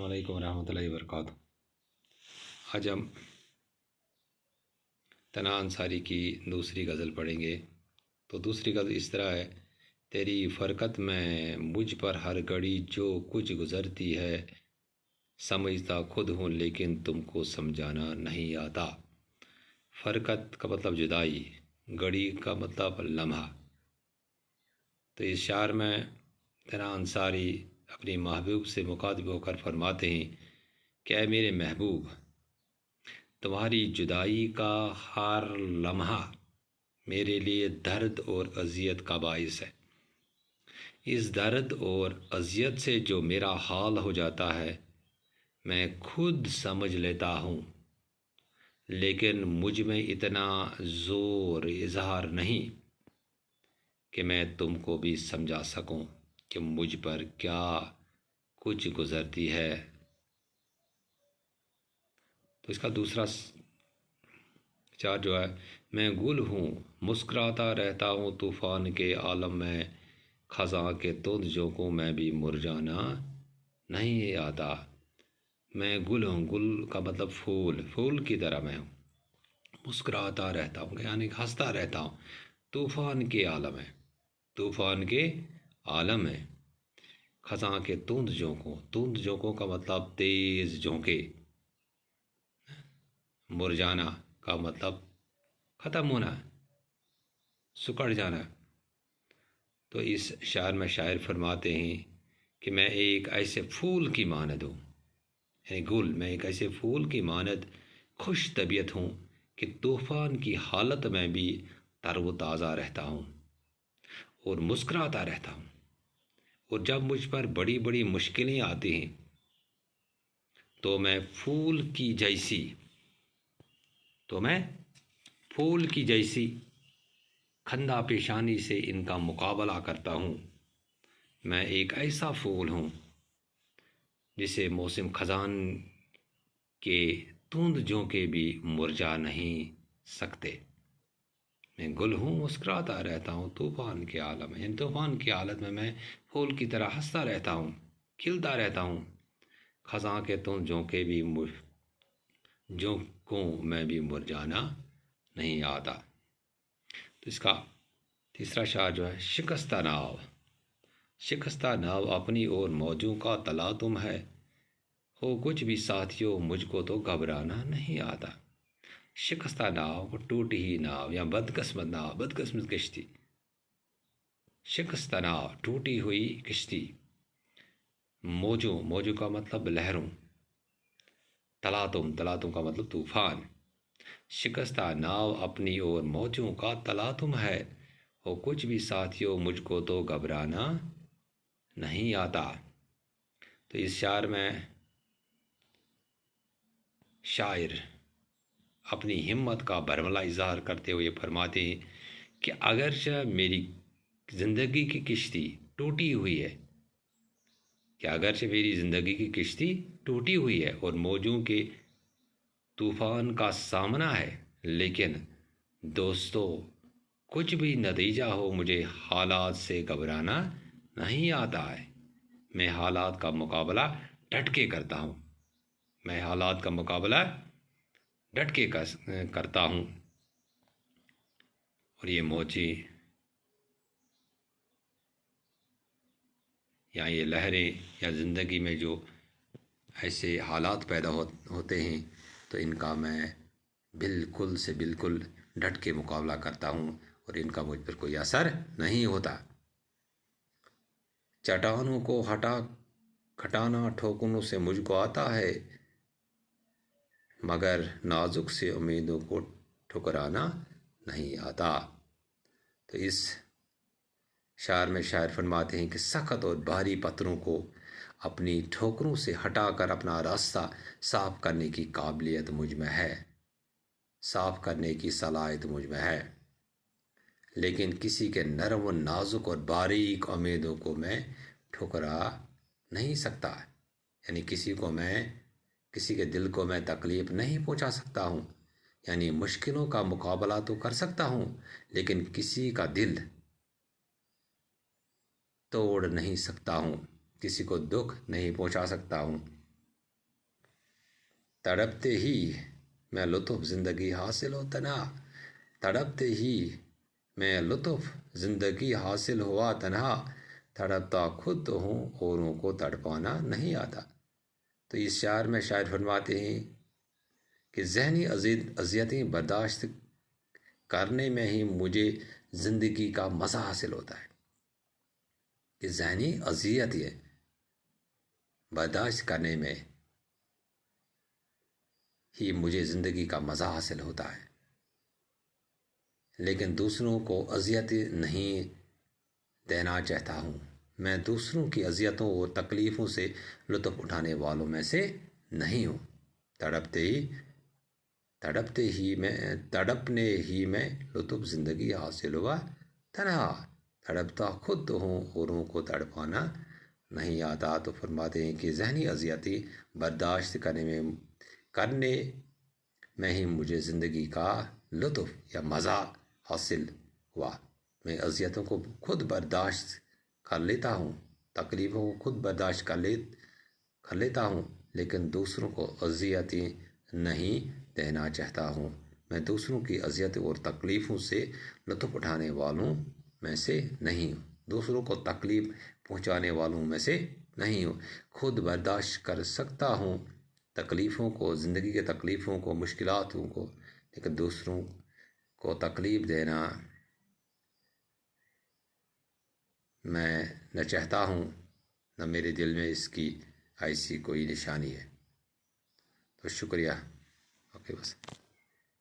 अस्सलामुअलैकुम रहमतुल्लाहि वबरकातुहू। आज हम तना अंसारी की दूसरी गज़ल पढ़ेंगे। तो दूसरी गज़ल इस तरह है। तेरी फ़रकत में मुझ पर हर घड़ी जो कुछ गुज़रती है, समझता खुद हूँ लेकिन तुमको समझाना नहीं आता। फ़रकत का मतलब जुदाई, घड़ी का मतलब लम्हा। तो इस शार में तना अंसारी अपनी महबूब से मुखातिब होकर फरमाते हैं कि ऐ मेरे महबूब, तुम्हारी जुदाई का हर लम्हा मेरे लिए दर्द और अज़ियत का बाइस है। इस दर्द और अज़ियत से जो मेरा हाल हो जाता है, मैं खुद समझ लेता हूँ, लेकिन मुझ में इतना ज़ोर इज़हार नहीं कि मैं तुमको भी समझा सकूं कि मुझ पर क्या कुछ गुज़रती है। तो इसका दूसरा चार जो है, मैं गुल हूँ मुस्कुराता रहता हूँ तूफ़ान के आलम में, ख़ज़ां के तुंद झोंकों में भी मुरझाना नहीं आता। मैं गुल हूँ, गुल का मतलब फूल, फूल की तरह मैं हूँ। मुस्कुराता रहता हूँ यानी हंसता रहता हूँ तूफ़ान के आलम है, तूफ़ान के आलम में। ख़ज़ां के तुंद झोंकों का मतलब तेज़ झोंके। मुरझाना का मतलब ख़त्म होना, सुकड़ जाना। तो इस शायर में शायर फरमाते हैं कि मैं एक ऐसे फूल की मानद हूँ, यानी गुल, मैं एक ऐसे फूल की मानद खुश तबीयत हूँ कि तूफ़ान की हालत में भी तरोताज़ा रहता हूँ और मुस्कुराता रहता हूँ। और जब मुझ पर बड़ी बड़ी मुश्किलें आती हैं तो मैं फूल की जैसी खंदा पेशानी से इनका मुकाबला करता हूँ। मैं एक ऐसा फूल हूँ जिसे मौसम खजान के तूंद झोंके भी मुरझा नहीं सकते। मैं गुल हूँ मुस्कुराता रहता हूँ तूफ़ान के आलम में, यानी तूफ़ान की हालत में मैं फूल की तरह हंसता रहता हूँ, खिलता रहता हूँ। खजां के तूंद झोंके भी झोंकों में भी मुरझाना नहीं आता। तो इसका तीसरा शार जो है, शिकस्ता नाव अपनी ओर मौजों का तला तुम है, हो कुछ भी साथियों मुझको तो घबराना नहीं आता। शिकस्ता नाव, टूटी ही नाव या बदकिस्मत किश्ती। शिकस्ता नाव, टूटी हुई किश्ती। मौजों का मतलब लहरों। तलातुम का मतलब तूफान। शिकस्ता नाव अपनी ओर मौजों का तलातुम है, हो कुछ भी साथियों मुझको तो घबराना नहीं आता। तो इस शायर में शायर अपनी हिम्मत का बरमला इजहार करते हुए फरमाते हैं कि अगरचे मेरी ज़िंदगी की किश्ती टूटी हुई है, और मौजों के तूफान का सामना है, लेकिन दोस्तों कुछ भी नतीजा हो मुझे हालात से घबराना नहीं आता है। मैं हालात का मुकाबला डट के करता हूँ, करता हूँ। और ये मौजें या ये लहरें या ज़िंदगी में जो ऐसे हालात पैदा होते हैं, तो इनका मैं बिल्कुल से बिल्कुल डट के मुकाबला करता हूँ और इनका मुझ पर कोई असर नहीं होता। चट्टानों को खटाना ठोकरों से मुझको आता है, मगर नाजुक से उम्मीदों को ठुकराना नहीं आता। तो इस शायर में शायर फरमाते हैं कि सख्त और भारी पत्थरों को अपनी ठोकरों से हटाकर अपना रास्ता साफ करने की काबिलियत मुझ में है, साफ करने की सलाहियत मुझ में है, लेकिन किसी के नरम व नाजुक और बारीक उम्मीदों को मैं ठुकरा नहीं सकता। यानी किसी के दिल को मैं तकलीफ़ नहीं पहुंचा सकता हूँ। यानी मुश्किलों का मुकाबला तो कर सकता हूँ, लेकिन किसी का दिल तोड़ नहीं सकता हूँ, किसी को दुख नहीं पहुंचा सकता हूँ। تڑپتے ہی میں لطف زندگی حاصل ہو تنہا، تڑپتے ہی میں لطف زندگی حاصل ہوا تنہا، تڑپتا خود تو ہوں اوروں کو تڑپانا نہیں آتا۔ تو اس شعر میں شاعر فرماتے ہیں کہ ذہنی اذیتیں برداشت کرنے میں ہی مجھے زندگی کا مزہ حاصل ہوتا ہے، کہ ذہنی اذیتیں برداشت کرنے میں ہی مجھے زندگی کا مزہ حاصل ہوتا ہے، لیکن دوسروں کو اذیت نہیں دینا چاہتا ہوں، میں دوسروں کی اذیتوں اور تکلیفوں سے لطف اٹھانے والوں میں سے نہیں ہوں۔ تڑپنے ہی میں لطف زندگی حاصل ہوا تنہا، تڑپتا خود تو ہوں اوروں کو تڑپانا نہیں آتا۔ تو فرماتے ہیں کہ ذہنی اذیتیں برداشت کرنے میں ہی مجھے زندگی کا لطف یا مزہ حاصل ہوا۔ میں اذیتوں کو خود برداشت کر لیتا ہوں، تکلیفوں کو خود برداشت کر لیتا ہوں، لیکن دوسروں کو اذیتیں نہیں دینا چاہتا ہوں۔ میں دوسروں کی اذیت اور تکلیفوں سے لطف اٹھانے والوں میں سے نہیں ہوں، دوسروں کو تکلیف پہنچانے والوں میں سے نہیں ہوں۔ خود برداشت کر سکتا ہوں تکلیفوں کو، زندگی کے تکلیفوں کو، مشکلاتوں کو، لیکن دوسروں کو تکلیف دینا میں نہ چاہتا ہوں، نہ میرے دل میں اس کی ایسی کوئی نشانی ہے۔ تو شکریہ۔ اوکے بس۔